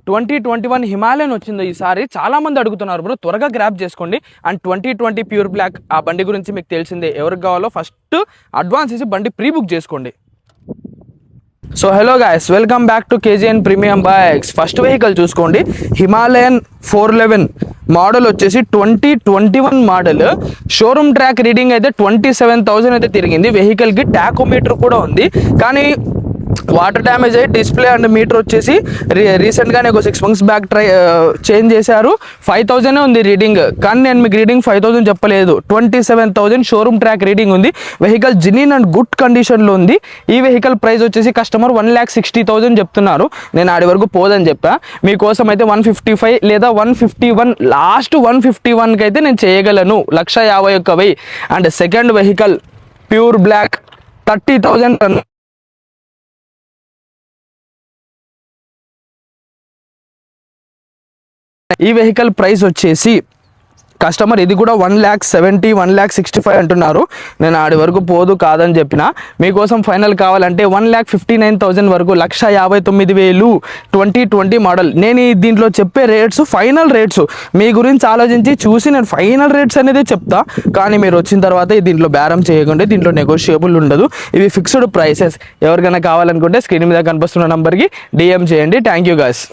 2021 Himalayan వచ్చిందో ఈసారి చాలామంది అడుగుతున్నారు బ్రో, త్వరగా గ్రాప్ చేసుకోండి. అండ్ 2020 ప్యూర్ బ్లాక్ ఆ బండి గురించి మీకు తెలిసిందే, ఎవరికి కావాలో ఫస్ట్ అడ్వాన్స్ ఇచ్చి బండి ప్రీ బుక్ చేసుకోండి. So hello guys, welcome back to KGN premium bikes. First vehicle చూసుకోండి, హిమాలయన్ 411 మోడల్ వచ్చేసి 2021 మోడల్. షోరూమ్ ట్రాక్ రీడింగ్ అయితే 27,000 అయితే తిరిగింది. వెహికల్కి టాకోమీటర్ కూడా ఉంది, కానీ వాటర్ డ్యామేజ్ అయ్యి డిస్ప్లే అండ్ మీటర్ వచ్చేసి రీసెంట్గానే ఒక 6 months బ్యాక్ చేంజ్ చేశారు. 5,000 ఉంది రీడింగ్, కానీ నేను మీకు రీడింగ్ 5,000 చెప్పలేదు, 27,000 షోరూమ్ ట్రాక్ రీడింగ్ ఉంది. వెహికల్ జినిన్ అండ్ గుడ్ కండిషన్లో ఉంది. ఈ వెహికల్ ప్రైస్ వచ్చేసి కస్టమర్ 1,60,000 చెప్తున్నారు. నేను ఆడి వరకు పోదని చెప్పా. మీకోసం అయితే 155 లేదా 151, లాస్ట్ 151కి అయితే నేను చేయగలను, 151,000. And second vehicle pure black 30,000. ఈ వెహికల్ ప్రైస్ వచ్చేసి కస్టమర్ ఇది కూడా 1,70,000, 1,65,000 అంటున్నారు. నేను ఆడి వరకు పోదు కాదని చెప్పిన. మీకోసం ఫైనల్ కావాలంటే 1,59,000 వరకు, 1,59,000 2020 మోడల్. నేను దీంట్లో చెప్పే రేట్స్ ఫైనల్ రేట్స్, మీ గురించి ఆలోచించి చూసి నేను ఫైనల్ రేట్స్ అనేది చెప్తా. కానీ మీరు వచ్చిన తర్వాత దీంట్లో బేరం చేయకండి, దీంట్లో నెగోషియబుల్ ఉండదు. ఇవి ఫిక్స్డ్ ప్రైసెస్. ఎవరికైనా కావాలనుకుంటే స్క్రీన్ మీద కనిపిస్తున్న నెంబర్కి DM చేయండి. Thank you guys.